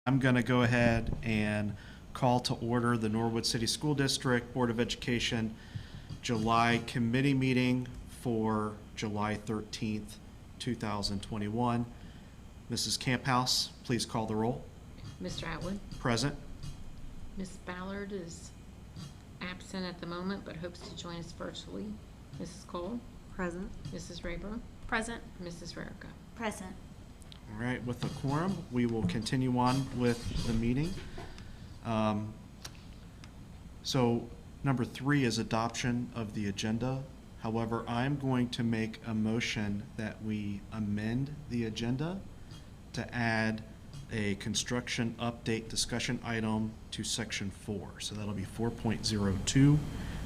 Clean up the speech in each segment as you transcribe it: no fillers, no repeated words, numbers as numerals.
I'm going to go ahead and call to order the Norwood City School District Board of Education July committee meeting for July 13th, 2021. Mrs. Camphouse, please call the roll. Mr. Atwood. Present. Ms. Ballard is absent at the moment but hopes to join us virtually. Mrs. Cole. Present. Mrs. Rayburn. Present. Mrs. Rarica. Present. All right, with the quorum, we will continue on with the meeting. So number 3 is adoption of the agenda. However, I'm going to make a motion that we amend the agenda to add a construction update discussion item to section 4. So that'll be 4.02,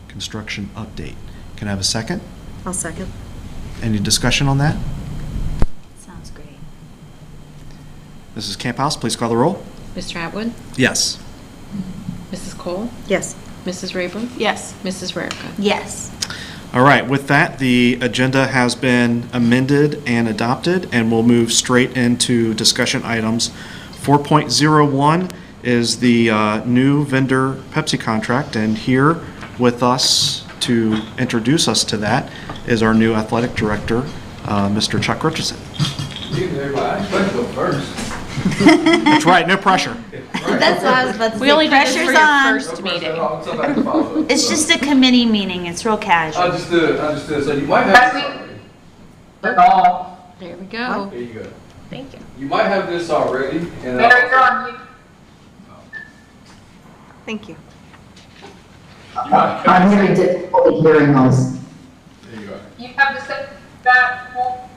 construction update. Can I have a second? I'll second. Any discussion on that? Sounds great. Mrs. Camphouse, please call the roll. Mr. Atwood. Yes. Mrs. Cole. Yes. Mrs. Rayburn. Yes. Mrs. Rarica. Yes. All right, with that, the agenda has been amended and adopted, and we'll move straight into discussion items. 4.01 is the new vendor Pepsi contract, and here with us to introduce us to that is our new athletic director, Mr. Chuck Richardson. Good evening, everybody. I expect to go first. That's right, no pressure. That's what I was about to say. We only do this Pressure's for your on. first meeting. Somebody can follow up. It's just a committee meeting. It's real casual. Understood. So you might have this already. There we go. There you go. Thank you. You might have this already. And, Thank you. you might have I'm having difficulty hearing those. There you go. You have to set that full.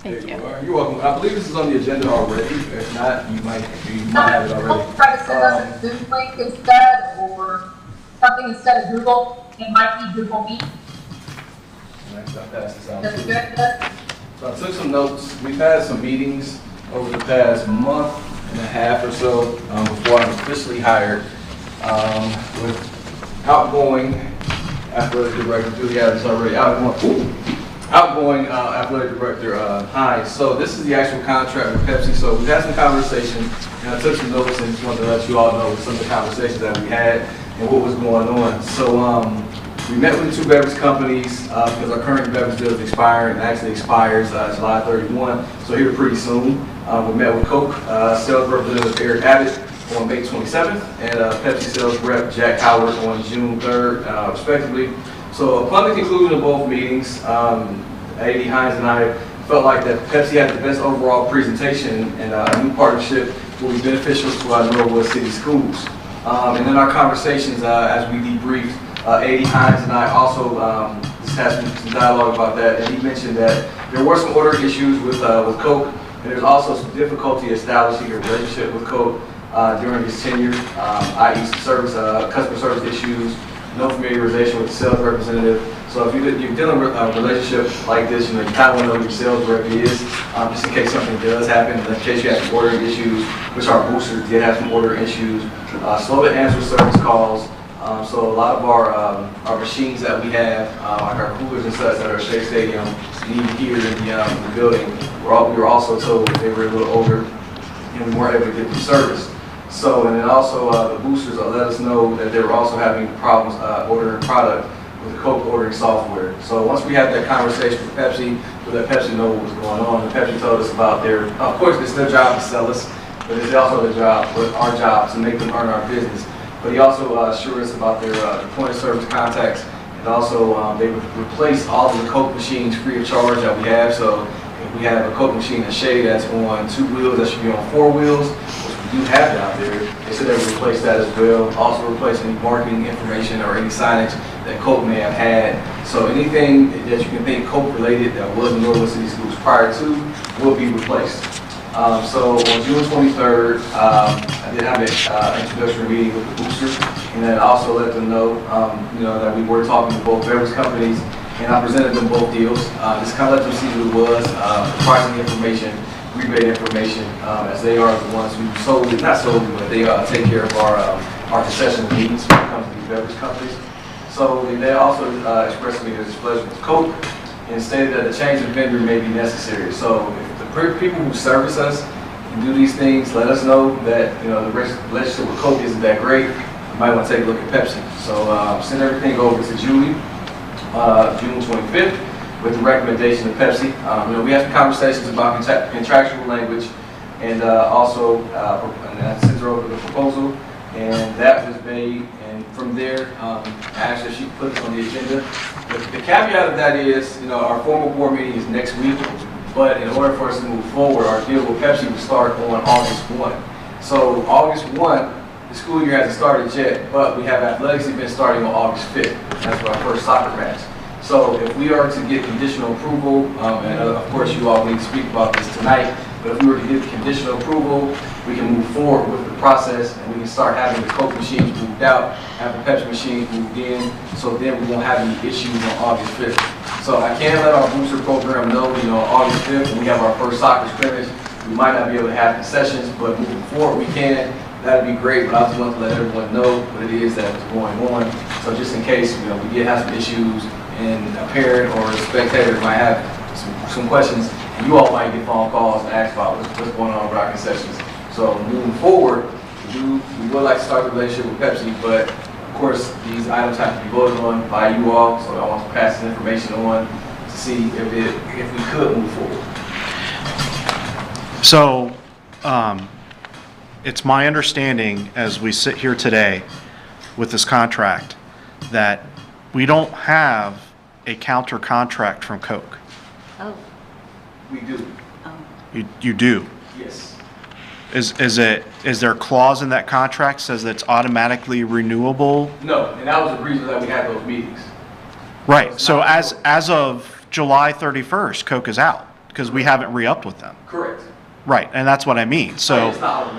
Thank There you. are. You're welcome. I believe this is on the agenda already. If not, you might have it already. Try to send us a Zoom link instead, or something instead of Google. It might be Google Meet. Next, I'll pass this out. That's good. So I took some notes. We've had some meetings over the past month and a half or so before I'm officially hired with outgoing athletic director. Do we have this already? Outgoing athletic director Hines. So this is the actual contract with Pepsi. So we've had some conversation, and I took some notes and just wanted to let you all know some of the conversations that we had and what was going on. So we met with the 2 beverage companies because our current beverage deal is expiring. It actually expires July 31, so here pretty soon. We met with Coke sales representative Eric Abbott on May 27th, and Pepsi sales rep Jack Howard on June 3rd, respectively. So upon the conclusion of both meetings, AD Hines and I felt like that Pepsi had the best overall presentation, and a new partnership will be beneficial to our Norwood City schools. And in our conversations as we debriefed, AD Hines and I also just had some dialogue about that, and he mentioned that there were some order issues with Coke, and there's also some difficulty establishing a relationship with Coke during his tenure, i.e. customer service issues, no familiarization with the sales representative. So if you're dealing with a relationship like this, you kind of want to know who your sales rep is, just in case something does happen, in case you have some ordering issues, which our boosters did have some ordering issues, slow to answer service calls. So a lot of our machines that we have, like our coolers and such that are at Shea Stadium, and even here in the building, we were also told that they were a little older and we weren't able to get them serviced. So, and then also the boosters let us know that they were also having problems ordering product with the Coke ordering software. So once we had that conversation with Pepsi, we let Pepsi know what was going on, and Pepsi told us about of course it's their job to sell us, but it's also our job to make them earn our business. But he also assured us about their point of service contacts, and also they would replace all of the Coke machines free of charge that we have. So if we have a Coke machine at Shea that's on 2 wheels, that should be on 4 wheels, which we do have down there. They said they would replace that as well. Also replace any marketing information or any signage that Coke may have had. So anything that you can think Coke related that was in Norwood City Schools prior to will be replaced. So on June 23rd, I did have an introductory meeting with the boosters, and then also let them know, that we were talking to both beverage companies, and I presented them both deals. Just kind of let them see what it was, pricing information, rebate information, as they are the ones who not solely, but they take care of our concession needs when it comes to these beverage companies. So they also expressed to me their displeasure with Coke, and stated that a change of vendor may be necessary. So if the people who service us and do these things, let us know that, you know, the relationship with Coke isn't that great. You might want to take a look at Pepsi. So send everything over to Julie, June 25th, with the recommendation of Pepsi. You know, we have some conversations about contractual language, and also and I sent her over the proposal, and that was made. And from there, I asked her if she could put this on the agenda. The caveat of that is, you know, our formal board meeting is next week, but in order for us to move forward, our deal with Pepsi will start on August 1. So August 1, the school year hasn't started yet, but we have athletics events starting on August 5th. That's for our first soccer match. So if we are to get conditional approval, and of course you all need to speak about this tonight, but if we were to get conditional approval, we can move forward with the process, and we can start having the Coke machines moved out, have the Pepsi machines moved in, so then we won't have any issues on August 5th. So I can let our booster program know, you know, August 5th, when we have our first soccer scrimmage, we might not be able to have concessions, but moving forward we can. That'd be great, but I just want to let everyone know what it is that is going on. So just in case, you know, we did have some issues, and a parent or a spectator might have some questions, and you all might get phone calls and ask about what's going on with our concessions. So moving forward, we would like to start the relationship with Pepsi, but of course these items have to be voted on by you all, so I want to pass this information on to see if we could move forward. So, it's my understanding as we sit here today with this contract that we don't have a counter contract from Coke. Oh, We do, oh. You do. yes. Is there a clause in that contract says that it's automatically renewable? No, and that was the reason that we had those meetings. Right. So as of July 31st, Coke is out because we haven't re-upped with them. Correct. Right, and that's what I mean. So It's not.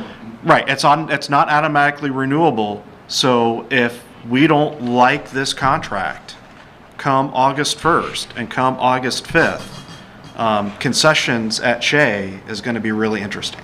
right, it's not automatically renewable. So if we don't like this contract, come August 1st and come August 5th, concessions at Shea is going to be really interesting.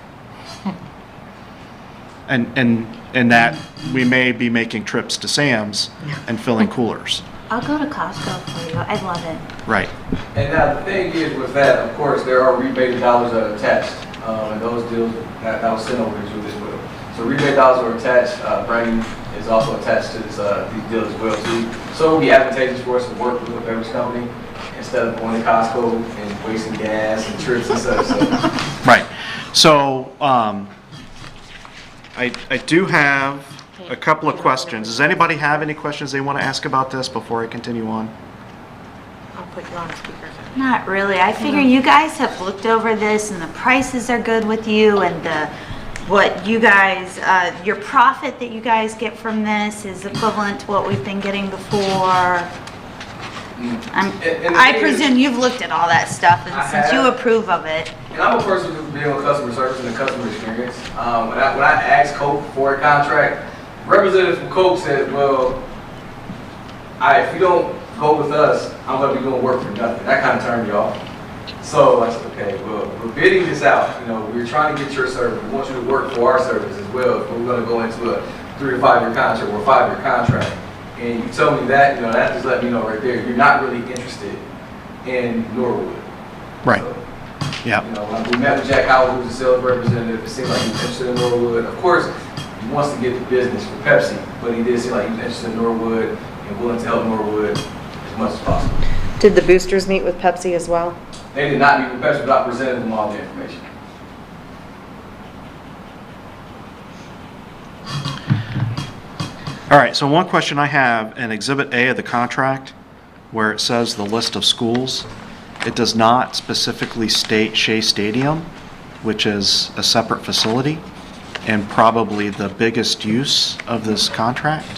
And that we may be making trips to Sam's and filling coolers. I'll go to Costco for you. I love it. Right. And now the thing is with that, of course, there are rebated dollars that are attached, and those deals that was sent over to Julie as well. So rebate dollars are attached. Brandon is also attached to these deals as well too. So it will be advantageous for us to work with a beverage company instead of going to Costco and wasting gas and trips and such. So. Right. So I do have a couple of questions. Does anybody have any questions they want to ask about this before I continue on? I'll put you on speaker. Not really. I figure you guys have looked over this and the prices are good with you and what you guys, your profit that you guys get from this is equivalent to what we've been getting before. I presume you've looked at all that stuff and since you approve of it. And I'm a person who's been on customer service and the customer experience. When I asked Coke for a contract, representative from Coke said, well, if you don't go with us, I'm going to be doing work for nothing. That kind of turned me off. So I said, okay, well, we're bidding this out. You know, we're trying to get your service. We want you to work for our service as well. If we're going to go into a 3 to 5 year contract or a 5-year contract. And you tell me that, you know, that just let me know right there, you're not really interested in Norwood. Right. So, Yeah. you know, when we met with Jack Howell, who's the sales representative, it seemed like he was interested in Norwood. Of course, he wants to get the business for Pepsi, but he did seem like he was interested in Norwood and willing to help Norwood as much as possible. Did the boosters meet with Pepsi as well? They did not meet with Pepsi without presenting them all the information. All right, so one question I have in Exhibit A of the contract, where it says the list of schools, it does not specifically state Shea Stadium, which is a separate facility, and probably the biggest use of this contract.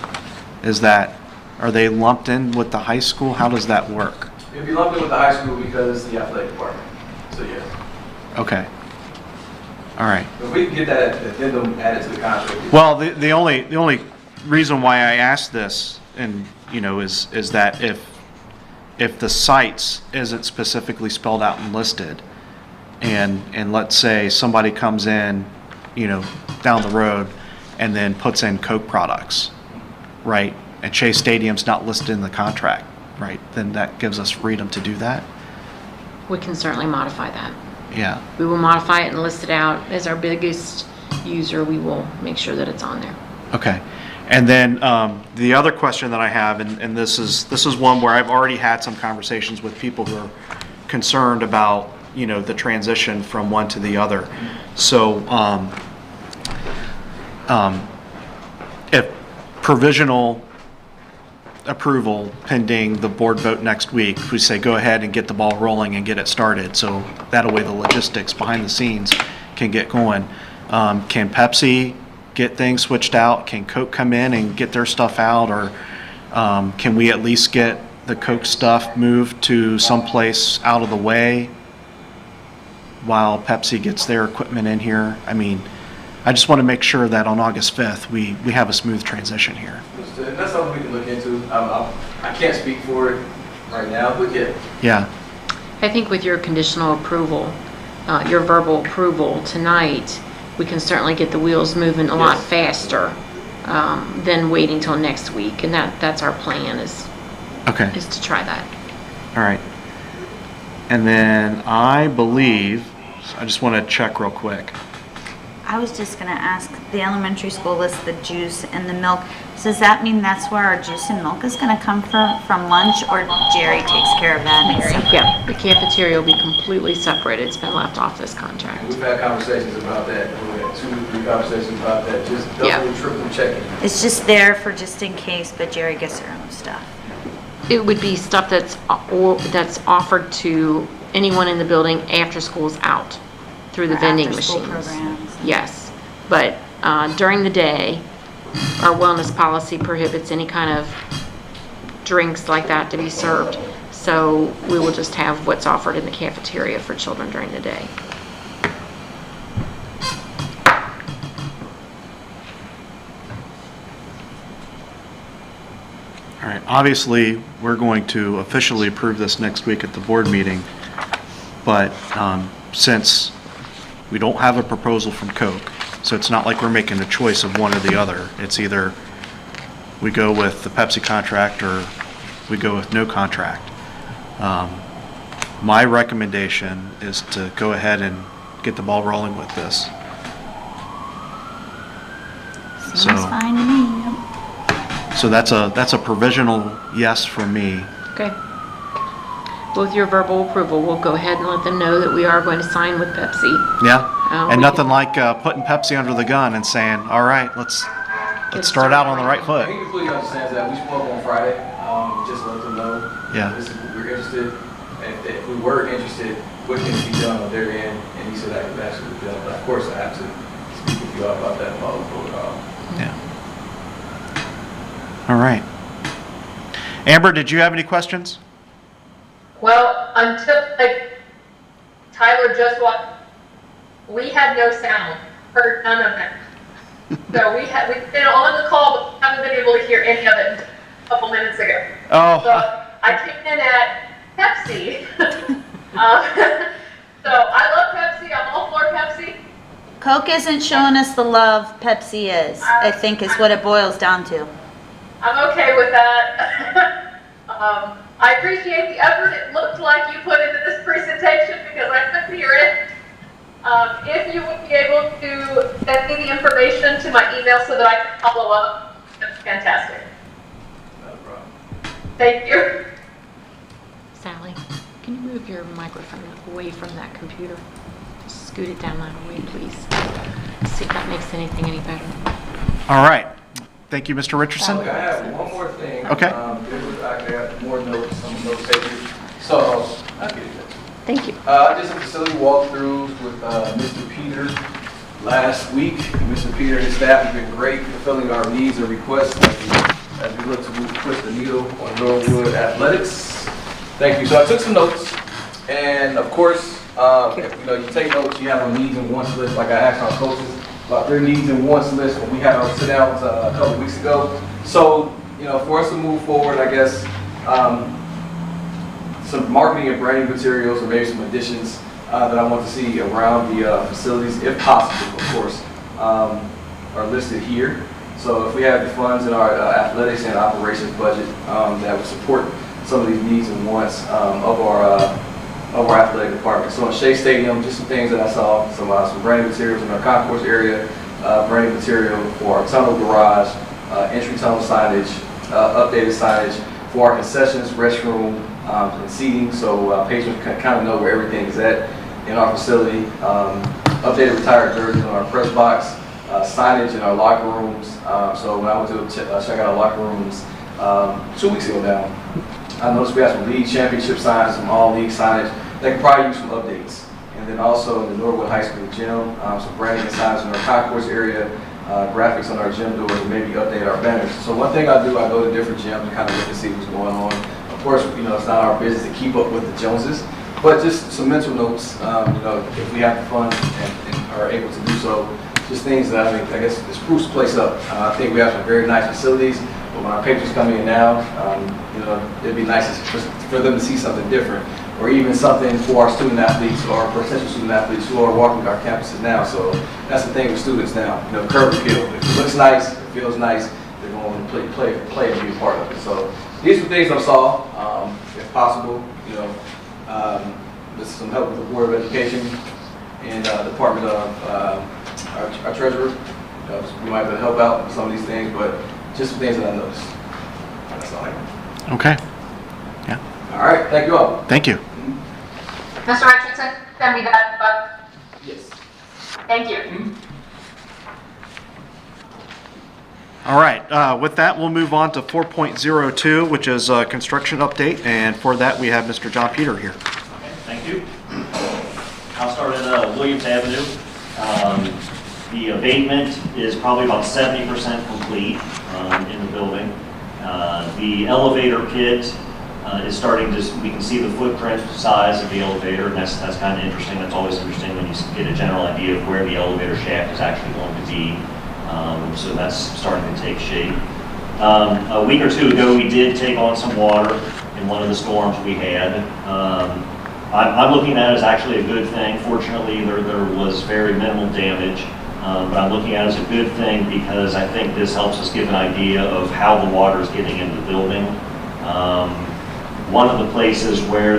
Are they lumped in with the high school? How does that work? It'd be lumped in with the high school because it's the athletic department. So yes. Okay. All right. If we can get that addendum added to the contract. Well, the only reason why I asked this, and you know, is that if the sites isn't specifically spelled out and listed, and let's say somebody comes in, you know, down the road, and then puts in Coke products, right? And Shea Stadium's not listed in the contract, right? Then that gives us freedom to do that. We can certainly modify that. Yeah. We will modify it and list it out as our biggest user. We will make sure that it's on there. Okay. And then the other question that I have, and this is one where I've already had some conversations with people who are concerned about, you know, the transition from one to the other. So if provisional approval pending the board vote next week, we say go ahead and get the ball rolling and get it started. So that way the logistics behind the scenes can get going. Can Pepsi get things switched out? Can Coke come in and get their stuff out? Or can we at least get the Coke stuff moved to someplace out of the way while Pepsi gets their equipment in here? I mean, I just want to make sure that on August 5th, we have a smooth transition here. And that's something we can look into. I can't speak for it right now, but yeah. Yeah. I think with your conditional approval, your verbal approval tonight, we can certainly get the wheels moving a lot Yes. faster than waiting till next week. And that's our plan is Okay. to try that. All right. And then I believe, I just want to check real quick. I was just gonna ask, the elementary school lists the juice and the milk. So does that mean that's where our juice and milk is gonna come from lunch, or Jerry takes care of that? and it's separate? Yeah, the cafeteria will be completely separated. It's been left off this contract. We've had conversations about that. We had 2 or 3 conversations about that. Just Yeah. double, triple checking. It's just there for just in case, but Jerry gets her own stuff. It would be stuff that's offered to anyone in the building after school's out through the Or vending after-school machines. programs. Yes, but during the day, our wellness policy prohibits any kind of drinks like that to be served. So we will just have what's offered in the cafeteria for children during the day. All right. Obviously, we're going to officially approve this next week at the board meeting. But since we don't have a proposal from Coke, so it's not like we're making a choice of one or the other. It's either we go with the Pepsi contract or we go with no contract. My recommendation is to go ahead and get the ball rolling with this. Seems So- fine to me. Yep. So that's a provisional yes from me. Okay. With your verbal approval, we'll go ahead and let them know that we are going to sign with Pepsi. Yeah? we And nothing can- like putting Pepsi under the gun and saying, all right, let's start out on the right foot. He completely understands that. We spoke on Friday. Just let them know. Yeah. This is what we're interested. If we were interested, what can be done on their end? And he said that could actually be done. But of course, I have to speak with you about that follow protocol. Yeah. All right. Amber, did you have any questions? Well, until, like, Tyler just walked, we had no sound, heard none of it. So we've been on the call, but haven't been able to hear any of it until a couple minutes ago. Oh, So I came in at Pepsi. So I love Pepsi, I'm all for Pepsi. Coke isn't showing us the love Pepsi is, I think is what it boils down to. I'm okay with that. I appreciate the effort it looked like you put into this presentation because I couldn't hear it. If you would be able to send me the information to my email so that I can follow up, that's fantastic. Not a problem. Thank you. Sally, can you move your microphone away from that computer? Just scoot it down that way, please. See if that makes anything any better. all right. Thank you, Mr. Richardson. Okay, I have one more thing. Okay. I got more notes, some notes taken. So, I'll get it. Thank you. I did some facility walkthroughs with Mr. Peter last week. Mr. Peter and his staff have been great fulfilling our needs and requests as we look to push the needle on Norwood athletics. Thank you. So I took some notes, and of course, if you take notes, you have a needs and wants list, like I asked our coaches about their needs and wants list when we had our sit-downs a couple of weeks ago. So, for us to move forward, I guess, some marketing and branding materials or maybe some additions that I want to see around the facilities, if possible, of course, are listed here. So if we have the funds in our athletics and operations budget that would support some of these needs and wants of our of our athletic department. So in Shea Stadium, just some things that I saw, some branding materials in our concourse area, branding material for our tunnel garage, entry tunnel signage, updated signage for our concessions, restroom, and seating, so patrons can kind of know where everything is at in our facility. Updated retired jerseys on our press box, signage in our locker rooms. So when I went to check out our locker rooms 2 weeks ago now, I noticed we have some league championship signs, some all league signage that could probably use some updates. And then also in the Norwood High School gym, some branding and signs in our concourse area, graphics on our gym doors, and maybe update our banners. So one thing I do, I go to different gyms and kind of look and see what's going on. Of course, you know, it's not our business to keep up with the Joneses, but just some mental notes, you know, if we have the funds and are able to do so, just things that I guess it spruce the place up. I think we have some very nice facilities, but when our patrons come in now, you know, it'd be nice for them to see something different, or even something for our student athletes or potential student athletes who are walking our campuses now. So that's the thing with students now, you know, curb appeal. If it looks nice, it feels nice, they're going to play and be a part of it. So these are things I saw, if possible, you know, with some help with the Board of Education and Department of our treasurer. We might be able to help out with some of these things, but just some things that I noticed. That's all I got. Okay. Yeah. All right, thank you all. Thank you. Mr. Richardson, send me that, Yes. thank you. All right. With that, we'll move on to 4.02, which is a construction update. And for that, we have Mr. John Peter here. Okay, thank you. I'll start at Williams Avenue. The abatement is probably about 70% complete in the building. The elevator pit is starting to, we can see the footprint size of the elevator, and that's kind of interesting. That's always interesting when you get a general idea of where the elevator shaft is actually going to be. So that's starting to take shape. A week or two ago, we did take on some water in one of the storms we had. I'm looking at it as actually a good thing. Fortunately, there was very minimal damage, but I'm looking at it as a good thing because I think this helps us give an idea of how the water is getting into the building. One of the places where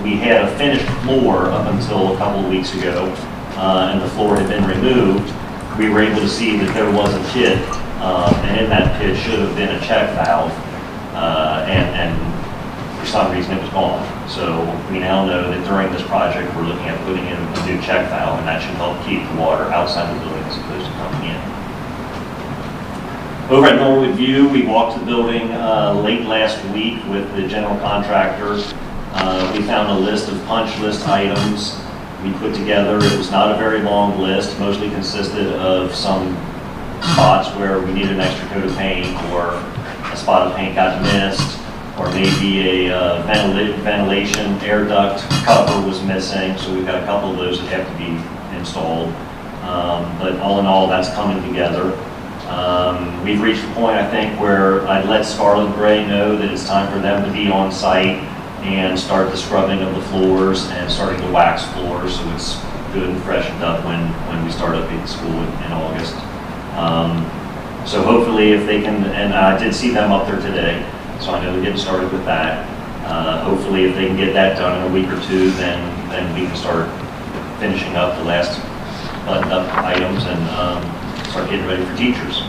we had a finished floor up until a couple of weeks ago, and the floor had been removed, we were able to see that there was a pit, and in that pit should have been a check valve, and for some reason it was gone. So we now know that during this project we're looking at putting in a new check valve, and that should help keep the water outside the building as opposed to coming in. Over at Norwood View, we walked the building late last week with the general contractor. We found a list of punch list items we put together. It was not a very long list, mostly consisted of some spots where we needed an extra coat of paint, or a spot of paint got missed, or maybe a ventilation air duct cover was missing, so we've got a couple of those that have to be installed. But all in all, that's coming together. We've reached the point, I think, where I'd let Scarlet Gray know that it's time for them to be on site and start the scrubbing of the floors and starting to wax floors so it's good and freshened up when we start up at school in August. So hopefully if they can, and I did see them up there today, so I know they're getting started with that. Hopefully if they can get that done in a week or two, then we can start finishing up the last buttoned up items and start getting ready for teachers.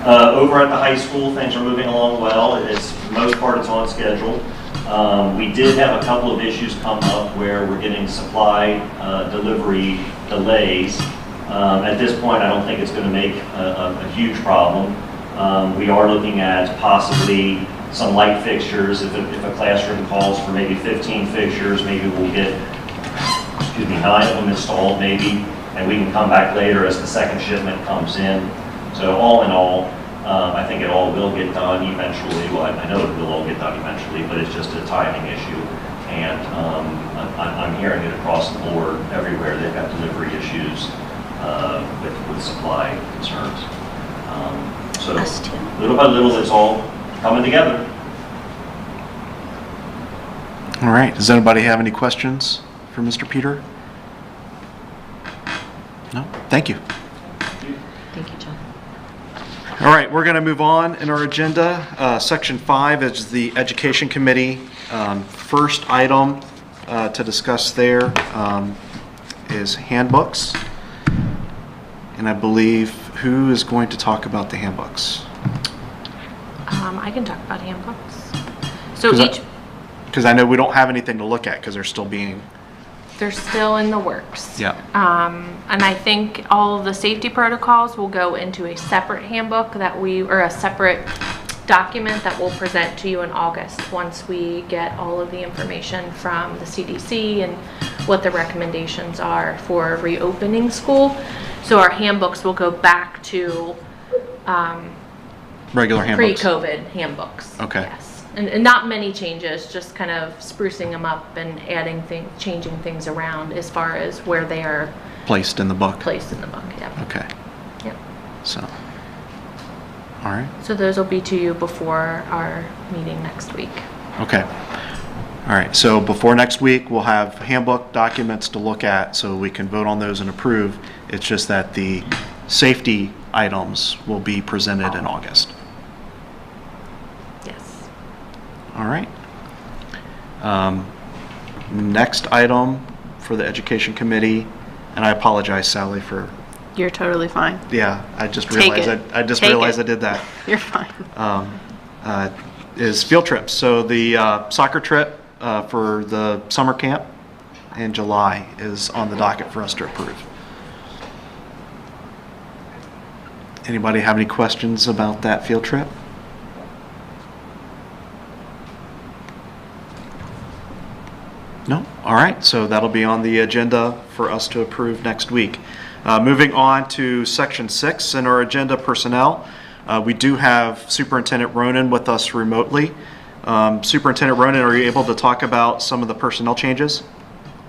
Over at the high school, things are moving along well. For the most part, it's on schedule. We did have a couple of issues come up where we're getting supply delivery delays. At this point, I don't think it's going to make a huge problem. We are looking at possibly some light fixtures. If a classroom calls for maybe 15 fixtures, maybe we'll get 9 of them installed maybe, and we can come back later as the second shipment comes in. So all in all, I think it all will get done eventually. Well, I know it will all get done eventually, but it's just a timing issue. And I'm hearing it across the board everywhere. They've got delivery issues with supply concerns. So little by little, it's all coming together. All right. Does anybody have any questions for Mr. Peter? No? Thank you. Thank you, John. All right, we're going to move on in our agenda. Section 5 is the Education Committee. First item to discuss there is handbooks. And I believe, who is going to talk about the handbooks? I can talk about handbooks. So each, Because I know we don't have anything to look at because they're still being... they're still in the works. Yeah. And I think all of the safety protocols will go into a separate handbook or a separate document that we'll present to you in August once we get all of the information from the CDC and what the recommendations are for reopening school. So our handbooks will go back to Regular handbooks? pre-COVID handbooks. Okay. Yes. And not many changes, just kind of sprucing them up and adding things, changing things around as far as where they are Placed in the book? placed in the book. Yeah. Okay. Yep. So, all right. So those will be to you before our meeting next week. Okay. All right. So before next week, we'll have handbook documents to look at so we can vote on those and approve. It's just that the safety items will be presented in August. Yes. All right. Next item for the Education Committee, and I apologize, Sally, for, You're totally fine. yeah, I just Take realized it. I just Take realized it. I did that. You're fine. Is field trips. So the soccer trip for the summer camp in July is on the docket for us to approve. Anybody have any questions about that field trip? No? All right, so that'll be on the agenda for us to approve next week. Moving on to Section 6 in our agenda, personnel. We do have Superintendent Ronan with us remotely. Superintendent Ronan, are you able to talk about some of the personnel changes?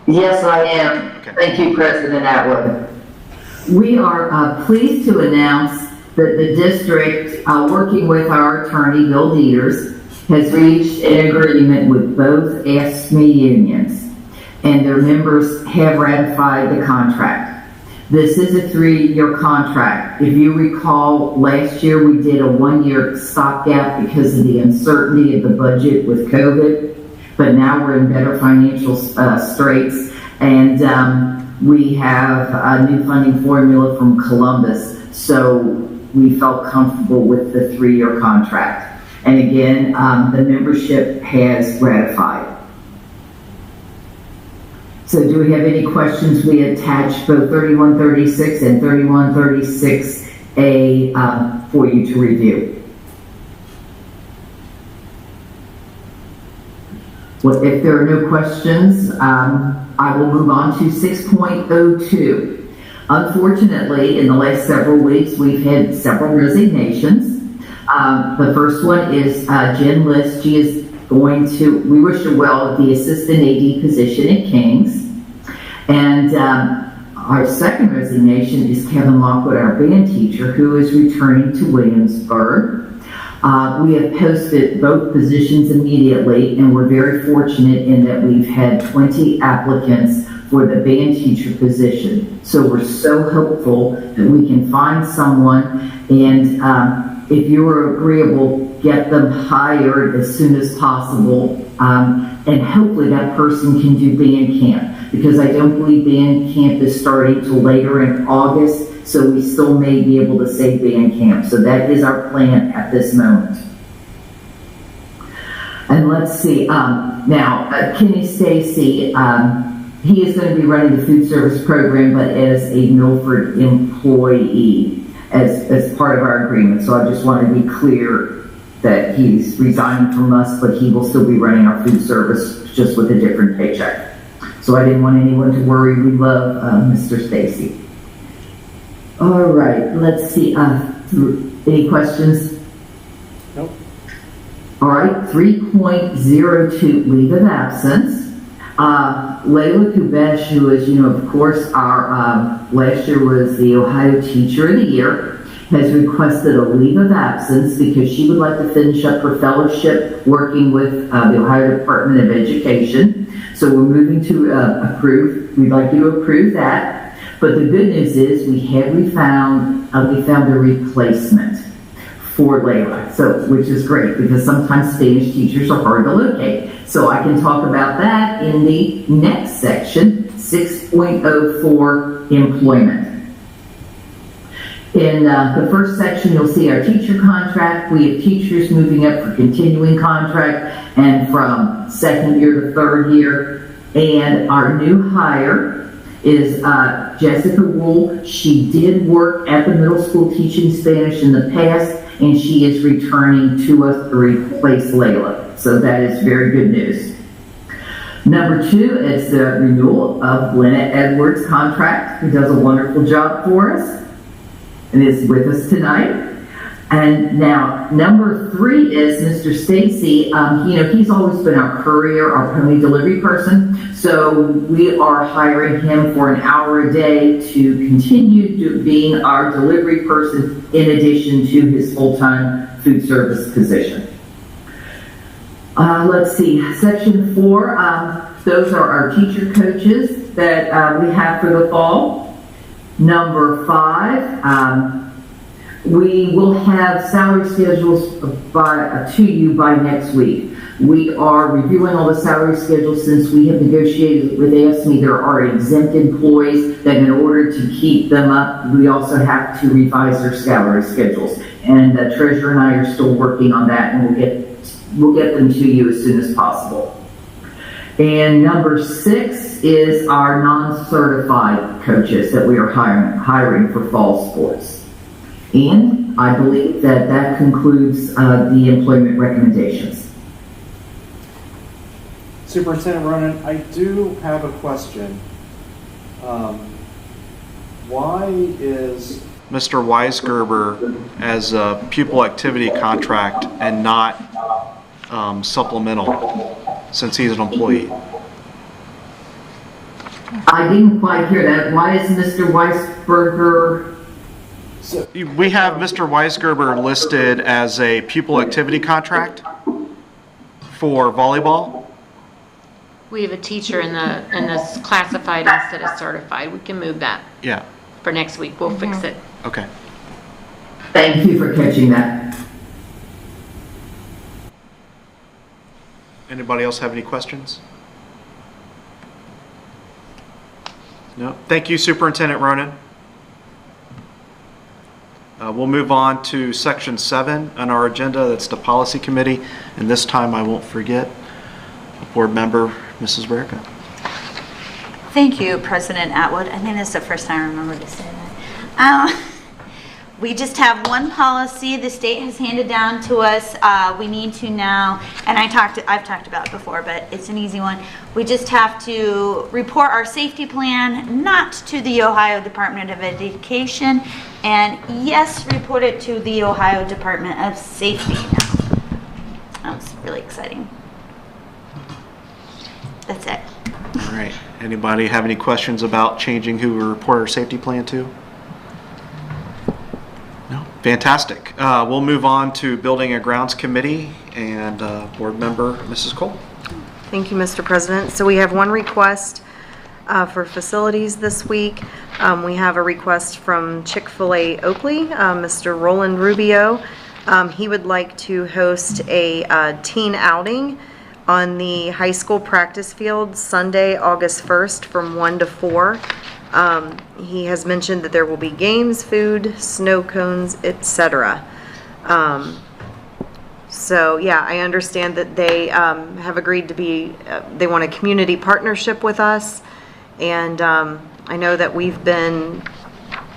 Yes, I am. Okay. Thank you, President Atwood. We are pleased to announce that the district, working with our attorney, Bill Dieters, has reached an agreement with both AFSCME unions, and their members have ratified the contract. This is a 3-year contract. If you recall, last year we did a 1-year stopgap because of the uncertainty of the budget with COVID, but now we're in better financial straits, and we have a new funding formula from Columbus, so we felt comfortable with the 3-year contract. And again, the membership has ratified. So do we have any questions? We attached both 3136 and 3136A for you to review. Well, if there are no questions, I will move on to 6.02. Unfortunately, in the last several weeks, we've had several resignations. The first one is Jen List. She is going to, we wish her well, the assistant AD position at King's. And our second resignation is Kevin Lockwood, our band teacher, who is returning to Williamsburg. We have posted both positions immediately, and we're very fortunate in that we've had 20 applicants for the band teacher position. So we're so hopeful that we can find someone, and if you are agreeable, get them hired as soon as possible, and hopefully that person can do band camp, because I don't believe band camp is starting till later in August, so we still may be able to save band camp. So that is our plan at this moment. And let's see, now Kenny Stacy, he is going to be running the food service program, but as a Milford employee, as part of our agreement. So I just want to be clear that he's resigning from us, but he will still be running our food service, just with a different paycheck. So I didn't want anyone to worry. We love Mr. Stacy. All right, let's see. Any questions? Nope. All right, 3.02, leave of absence. Layla Kubesh, who is, of course, our last year was the Ohio Teacher of the Year, has requested a leave of absence because she would like to finish up her fellowship working with the Ohio Department of Education. So we're moving to approve. We'd like you to approve that. But the good news is we found a replacement for Layla, so, which is great because sometimes Spanish teachers are hard to locate. So I can talk about that in the next section, 6.04, employment. In the first section, you'll see our teacher contract. We have teachers moving up for continuing contract and from second year to third year. And our new hire is Jessica Wool. She did work at the middle school teaching Spanish in the past, and she is returning to us to replace Layla. So that is very good news. Number 2 is the renewal of Lynette Edwards' contract, who does a wonderful job for us and is with us tonight. And now, number 3 is Mr. Stacy. He's always been our courier, our pony delivery person. So we are hiring him for an hour a day to continue being our delivery person in addition to his full-time food service position. Let's see, section 4, those are our teacher coaches that we have for the fall. Number 5, we will have salary schedules to you by next week. We are reviewing all the salary schedules since we have negotiated with AFSCME. There are exempt employees that in order to keep them up, we also have to revise their salary schedules. And the treasurer and I are still working on that, and we'll get them to you as soon as possible. And number 6 is our non-certified coaches that we are hiring for fall sports. And I believe that concludes the employment recommendations. Superintendent Ronan, I do have a question. Why is Mr. Weisgerber as a pupil activity contract and not supplemental, since he's an employee? I didn't quite hear that. Why is Mr. Weisgerber? So we have Mr. Weisgerber listed as a pupil activity contract for volleyball. We have a teacher in this classified instead of certified. We can move that Yeah. for next week. We'll fix it. Okay. Thank you for catching that. Anybody else have any questions? No. Thank you, Superintendent Ronan. We'll move on to section 7 on our agenda. That's the policy committee. And this time I won't forget board member Mrs. Verica. Thank you, President Atwood. I think this is the first time I remember to say that. We just have one policy the state has handed down to us. We need to now, and I've talked about it before, but it's an easy one. We just have to report our safety plan, not to the Ohio Department of Education, and yes, report it to the Ohio Department of Safety now. That's really exciting. That's it. All right. Anybody have any questions about changing who we report our safety plan to? No? Fantastic. We'll move on to Building and Grounds Committee and board member Mrs. Cole. Thank you, Mr. President. So we have one request for facilities this week. We have a request from Chick-fil-A Oakley, Mr. Roland Rubio. He would like to host a teen outing on the high school practice field Sunday, August 1st from 1 to 4. He has mentioned that there will be games, food, snow cones, etc. So yeah, I understand that they have agreed to be, they want a community partnership with us. And I know that we've been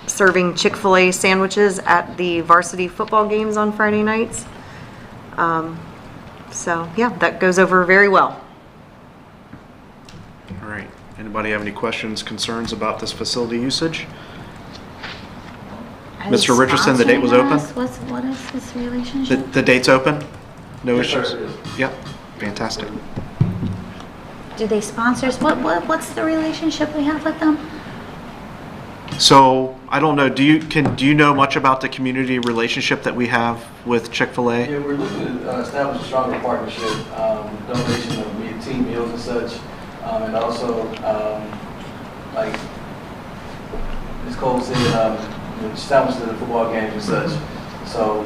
serving Chick-fil-A sandwiches at the varsity football games on Friday nights. So yeah, that goes over very well. All right. Anybody have any questions, concerns about this facility usage? Mr. Richardson, the date was open? What is this relationship? The date's open? No Yes, issues? sir, it is. Yep. Fantastic. Do they sponsor us? What's the relationship we have with them? So I don't know. Do you know much about the community relationship that we have with Chick-fil-A? Yeah, we're looking to establish a stronger partnership, donation of team meals and such, and also, like Ms. Cole said, establish the football games and such. So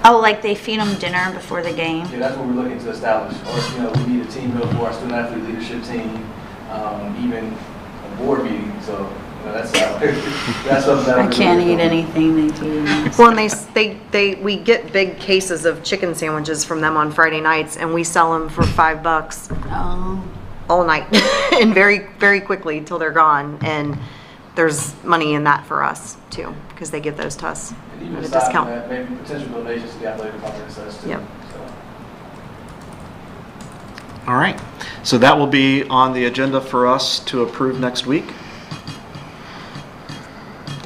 Oh, like they feed them dinner before the game? Yeah, that's what we're looking to establish. Or, we need a team build for our student athlete leadership team, even a board meeting. So, that's something that I can't eat anything they feed me. Well, and we get big cases of chicken sandwiches from them on Friday nights, and we sell them for $5 Oh. all night, and very, very quickly till they're gone. And there's money in that for us too, because they give those to us And even at a aside from discount. that, maybe potential donations to the athletic department and such too. Yep. So. All right, so that will be on the agenda for us to approve next week.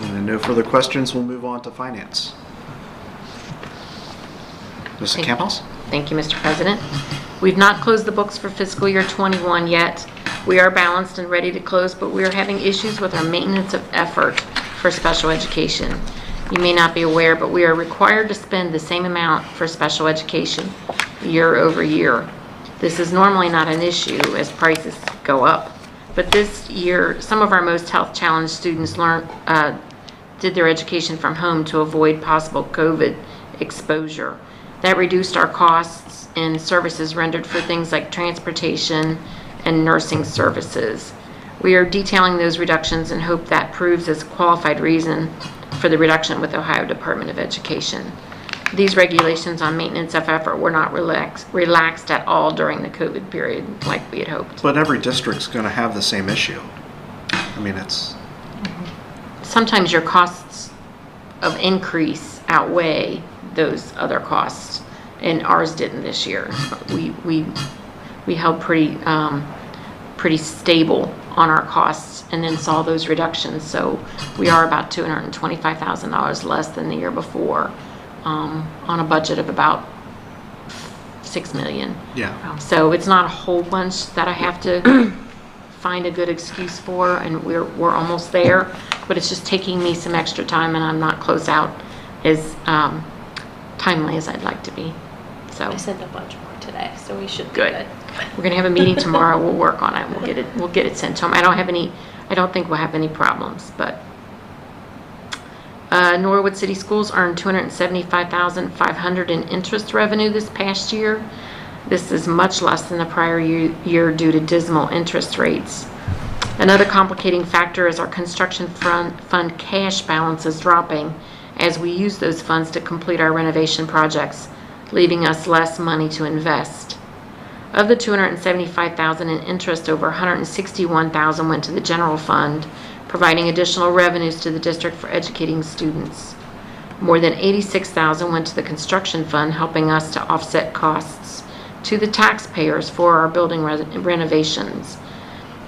And no further questions, we'll move on to finance. Mrs. Campos? Thank you, Mr. President. We've not closed the books for fiscal year 21 yet. We are balanced and ready to close, but we are having issues with our maintenance of effort for special education. You may not be aware, but we are required to spend the same amount for special education year over year. This is normally not an issue as prices go up, but this year, some of our most health challenged students did their education from home to avoid possible COVID exposure. That reduced our costs and services rendered for things like transportation and nursing services. We are detailing those reductions and hope that proves as a qualified reason for the reduction with Ohio Department of Education. These regulations on maintenance of effort were not relaxed at all during the COVID period like we had hoped. But every district's going to have the same issue. I mean, it's... Sometimes your costs of increase outweigh those other costs, and ours didn't this year. We held pretty stable on our costs and then saw those reductions. So we are about $225,000 less than the year before on a budget of about $6 million. Yeah. So it's not a whole bunch that I have to find a good excuse for, and we're almost there, but it's just taking me some extra time, and I'm not close out as timely as I'd like to be. So I sent a bunch more today, so we should be good. good. We're gonna have a meeting tomorrow. We'll work on it. We'll get it sent to them. I don't think we'll have any problems, but Norwood City Schools earned $275,500 in interest revenue this past year. This is much less than the prior year due to dismal interest rates. Another complicating factor is our construction fund cash balance is dropping as we use those funds to complete our renovation projects, leaving us less money to invest. Of the $275,000 in interest, over $161,000 went to the general fund, providing additional revenues to the district for educating students. More than $86,000 went to the construction fund, helping us to offset costs to the taxpayers for our building renovations.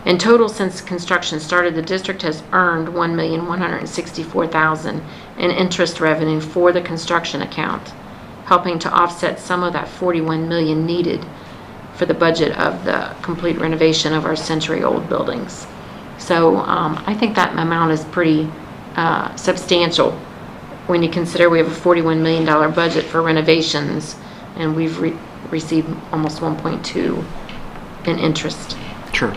In total, since construction started, the district has earned $1,164,000 in interest revenue for the construction account, helping to offset some of that $41 million needed for the budget of the complete renovation of our century-old buildings. So I think that amount is pretty substantial when you consider we have a $41 million budget for renovations, and we've received almost 1.2 in interest. Sure.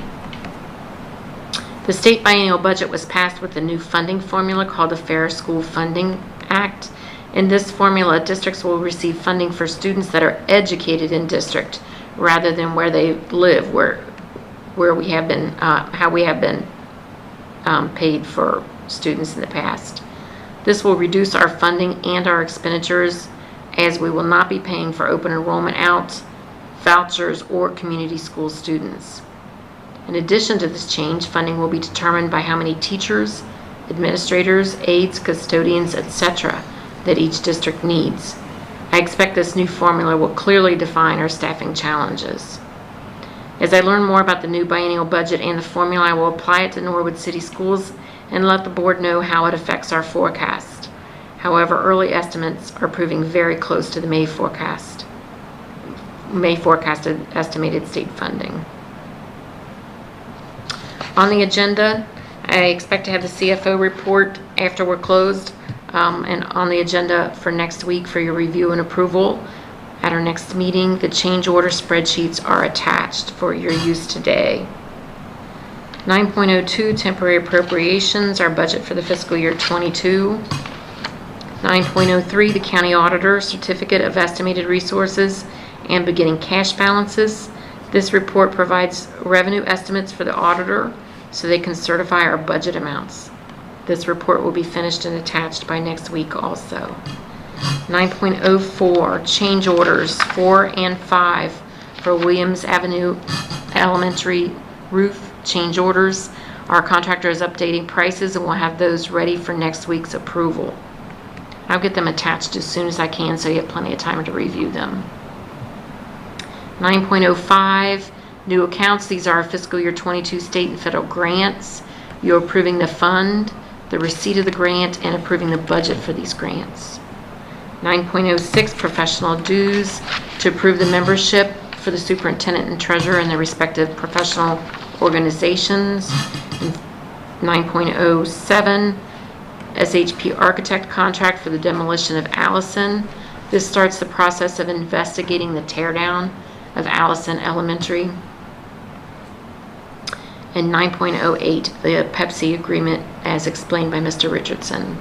The state biennial budget was passed with a new funding formula called the Fair School Funding Act. In this formula, districts will receive funding for students that are educated in district rather than where they live, where we have been, how we have been paid for students in the past. This will reduce our funding and our expenditures, as we will not be paying for open enrollment out, vouchers, or community school students. In addition to this change, funding will be determined by how many teachers, administrators, aides, custodians, etc. that each district needs. I expect this new formula will clearly define our staffing challenges. As I learn more about the new biennial budget and the formula, I will apply it to Norwood City Schools and let the board know how it affects our forecast. However, early estimates are proving very close to the May forecasted estimated state funding. On the agenda, I expect to have the CFO report after we're closed, and on the agenda for next week for your review and approval. At our next meeting, the change order spreadsheets are attached for your use today. 9.02 temporary appropriations, our budget for the fiscal year 22. 9.03, the county auditor certificate of estimated resources and beginning cash balances. This report provides revenue estimates for the auditor so they can certify our budget amounts. This report will be finished and attached by next week also. 9.04, change orders 4 and 5 for Williams Avenue Elementary roof change orders. Our contractor is updating prices and we'll have those ready for next week's approval. I'll get them attached as soon as I can so you have plenty of time to review them. 9.05, new accounts. These are our fiscal year 22 state and federal grants. You're approving the fund, the receipt of the grant, and approving the budget for these grants. 9.06, professional dues, to approve the membership for the superintendent and treasurer and their respective professional organizations. 9.07, SHP architect contract for the demolition of Allison. This starts the process of investigating the teardown of Allison Elementary. And 9.08, the Pepsi agreement as explained by Mr. Richardson.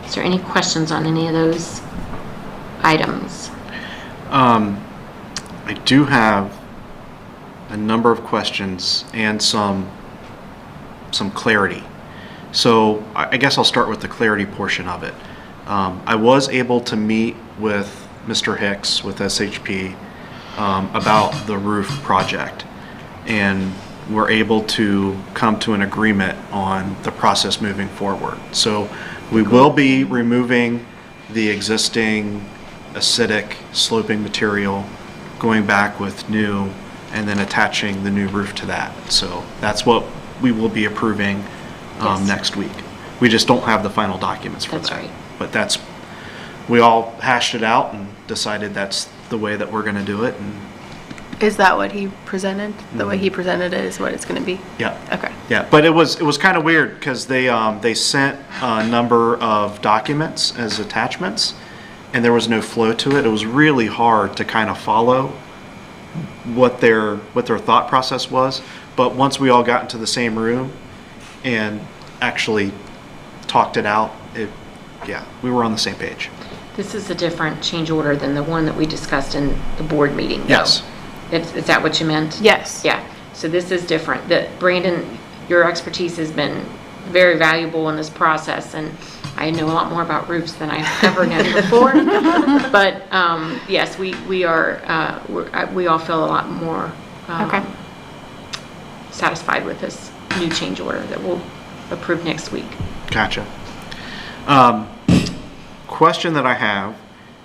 Is there any questions on any of those items? I do have a number of questions and some clarity. So I guess I'll start with the clarity portion of it. I was able to meet with Mr. Hicks with SHP about the roof project, and we're able to come to an agreement on the process moving forward. So we will be removing the existing acidic sloping material, going back with new, and then attaching the new roof to that. So that's what we will be approving Yes. next week. We just don't have the final documents for That's that. right. But we all hashed it out and decided that's the way that we're gonna do it, and Is that what he presented? The way he presented it is what it's going to be? yeah. Okay. Yeah, but it was kind of weird because they sent a number of documents as attachments, and there was no flow to it. It was really hard to kind of follow what their thought process was. But once we all got into the same room and actually talked it out, we were on the same page. This is a different change order than the one that we discussed in the board meeting, though. Yes. Is that what you meant? Yes. Yeah, so this is different. Brandon, your expertise has been very valuable in this process, and I know a lot more about roofs than I've ever known before. But yes, we all feel a lot more Okay. satisfied with this new change order that we'll approve next week. Gotcha. Question that I have,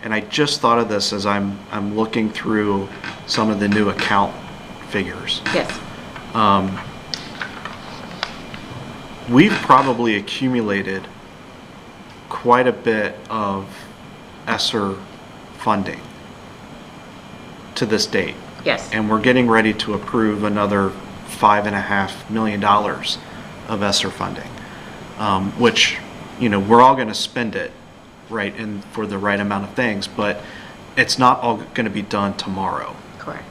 and I just thought of this as I'm looking through some of the new account figures. Yes. We've probably accumulated quite a bit of ESSER funding to this date. Yes. And we're getting ready to approve another $5.5 million of ESSER funding, which, we're all going to spend it, right, and for the right amount of things, but it's not all going to be done tomorrow. Correct.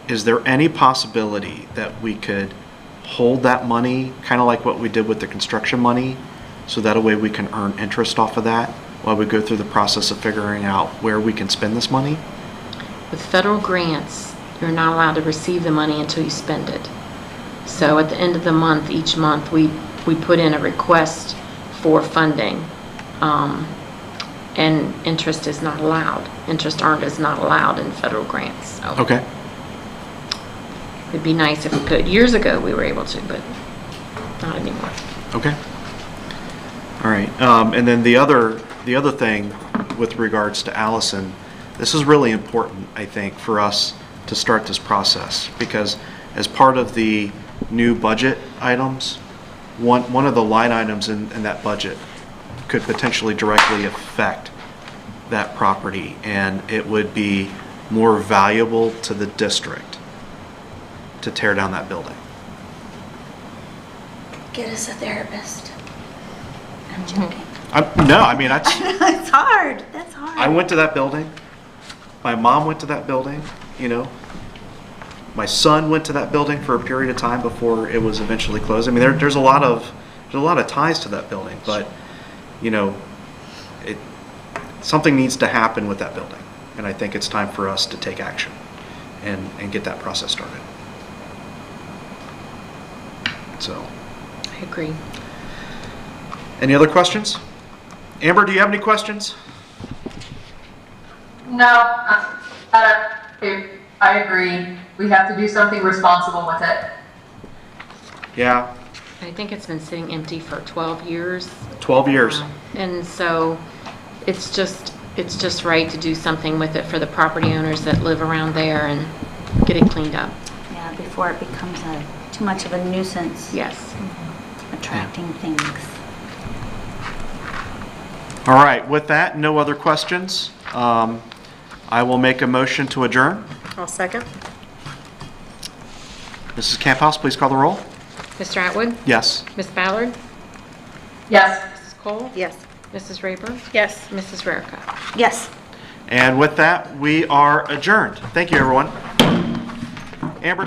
Is there any possibility that we could hold that money, kind of like what we did with the construction money, so that a way we can earn interest off of that while we go through the process of figuring out where we can spend this money? With federal grants, you're not allowed to receive the money until you spend it. So at the end of the month, each month, we put in a request for funding, and interest is not allowed. Interest earned is not allowed in federal grants. So Okay. it'd be nice if we could. Years ago, we were able to, but not anymore. Okay. All right. And then the other thing with regards to Allison, this is really important, I think, for us to start this process, because as part of the new budget items, one of the line items in that budget could potentially directly affect that property, and it would be more valuable to the district to tear down that building. Get us a therapist. I'm joking. No, I mean, that's, It's hard. That's hard. I went to that building. My mom went to that building, My son went to that building for a period of time before it was eventually closed. I mean, there's a lot of ties to that building, but you know, something needs to happen with that building. And I think it's time for us to take action and get that process started. So, I agree. any other questions? Amber, do you have any questions? No, I agree. We have to do something responsible with it. Yeah, I think it's been sitting empty for 12 years. 12 years. And so it's just right to do something with it for the property owners that live around there and get it cleaned up. Yeah, before it becomes too much of a nuisance. Yes. Attracting things. All right, with that, no other questions. I will make a motion to adjourn. I'll second. Mrs. Camphouse, please call the roll. Mr. Atwood? Yes. Ms. Ballard? Yes. Mrs. Cole? Yes. Mrs. Rayburn? Yes. Mrs. Rarica? Yes. And with that, we are adjourned. Thank you, everyone. Amber.